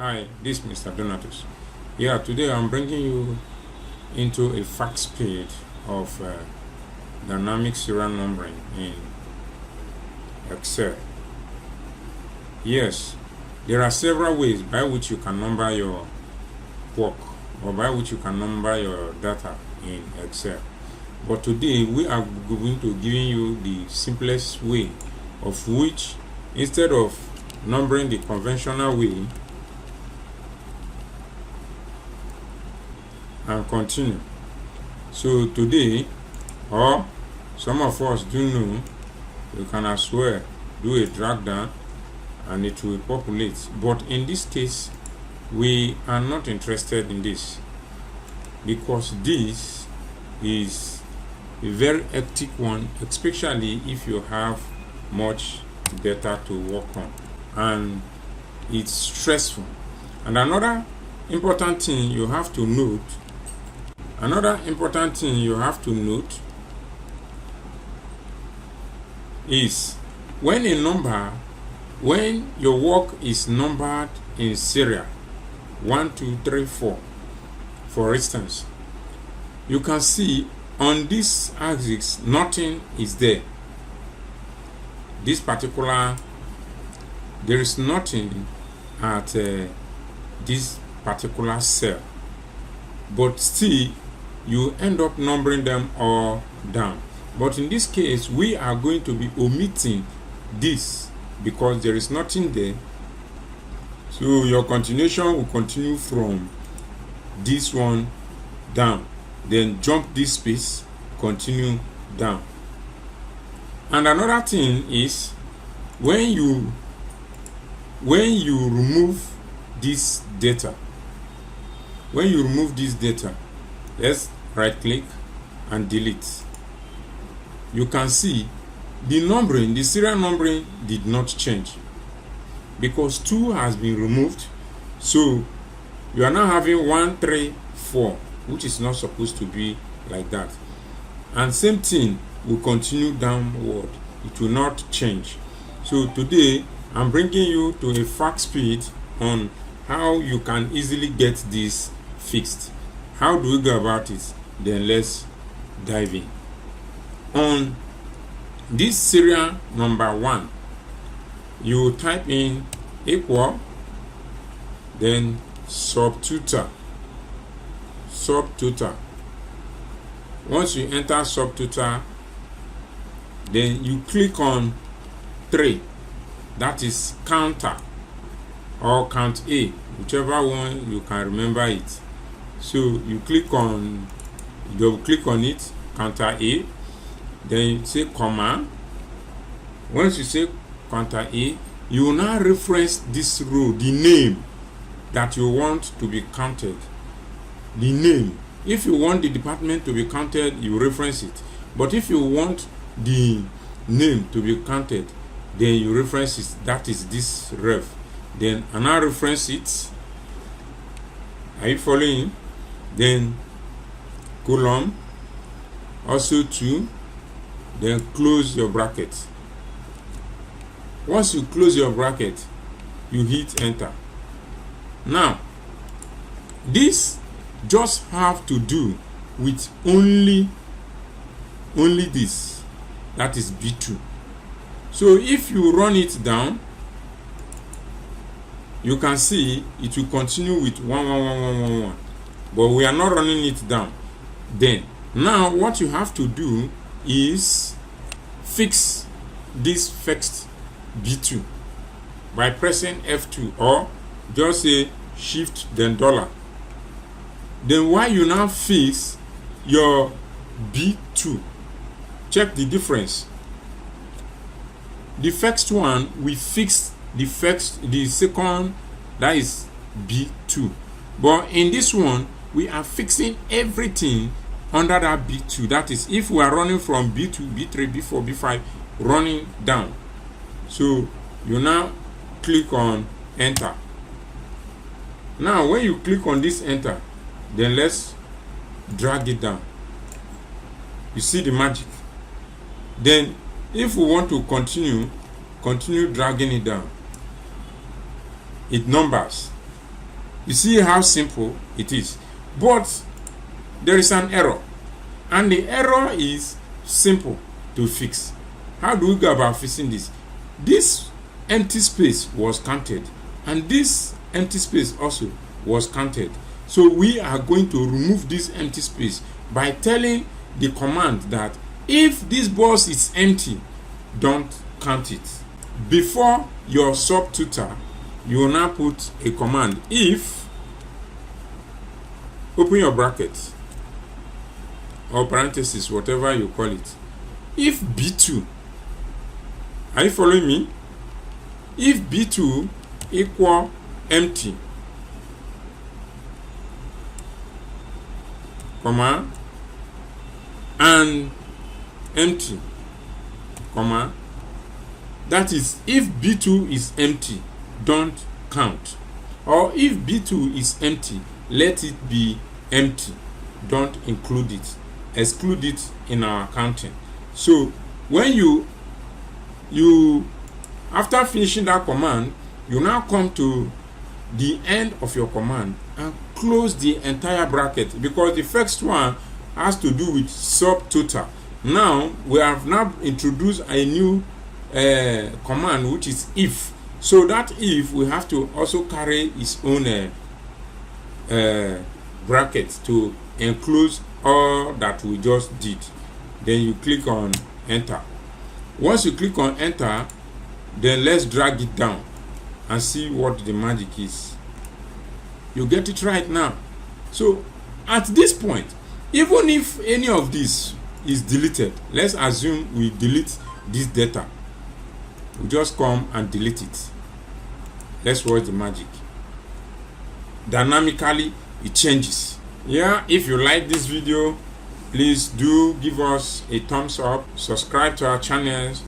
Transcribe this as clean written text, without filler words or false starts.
Hi, this is Mr. Donatus. Yeah, today I'm bringing you into a fact speed of dynamic serial numbering in Excel. Yes, there are several ways by which you can number your work or by which you can number your data in Excel. But today we are going to giving you the simplest way, of which instead of numbering the conventional way and continue. So today, or some of us do know, you can as well do a drag down and it will populate. But in this case, we are not interested in this because this is a very hectic one, especially if you have much data to work on, and it's stressful. And another important thing you have to note is when your work is numbered in serial 1, 2, 3, 4, for instance, you can see on this axis nothing is there. This particular, there is nothing at this particular cell, but still you end up numbering them all down. But in this case, we are going to be omitting this because there is nothing there. So your continuation will continue from this one down, then jump this space, continue down. And another thing is when you remove this data, let's right click and delete. You can see the serial numbering did not change because 2 has been removed. So you are now having 1, 3, 4, which is not supposed to be like that. And same thing will continue downward. It will not change. So today I'm bringing you to a fact speed on how you can easily get this fixed. How do we go about it? Then let's dive in. On this serial number 1, you type in equal, then subtotal. Once you enter subtotal, then you click on 3, that is counter or count A, whichever one you can remember it. So you double click on it, counter A, then you say comma. Once you say counter A, you will now reference this row, the name that you want to be counted. The name. If you want the department to be counted, you reference it. But if you want the name to be counted, then you reference it. That is this ref. Then I now reference it. Are you following? Then column, also 2, then close your bracket. Once you close your bracket, you hit enter. Now this just have to do with only this, that is B2. So if you run it down, you can see it will continue with 1, 1, 1, 1, 1, 1. But we are not running it down. Then now what you have to do is fix this fixed B2 by pressing F2 or just say shift then $. Then while you now fix your B2, check the difference. The first one, we fixed the second, that is B2. But in this one, we are fixing everything under that B2. That is, if we are running from B2, B3, B4, B5, running down. So you now click on enter. Now when you click on this enter, then let's drag it down. You see the magic. Then if we want to continue dragging it down, it numbers. You see how simple it is. But there is an error, and the error is simple to fix. How do we go about fixing this? This empty space was counted, and this empty space also was counted. So we are going to remove this empty space by telling the command that if this box is empty, don't count it. Before your subtutor, you will now put a command: if, open your bracket or parenthesis, whatever you call it, if B2, are you following me? If B2 equal empty, comma, and empty, comma, that is, if B2 is empty, don't count. Or if B2 is empty, let it be empty, don't include it, exclude it in our counting. So when you after finishing that command, you now come to the end of your command and close the entire bracket, because the first one has to do with subtotal. Now we have now introduced a new command, which is if. So that if, we have to also carry its own bracket to enclose all that we just did. Then you click on enter. Once you click on enter, then let's drag it down and see what the magic is. You get it right now. So at this point, even if any of this is deleted, let's assume we delete this data, we just come and delete it. Let's watch the magic. Dynamically it changes. Yeah, if you like this video, please do give us a thumbs up, subscribe to our channels,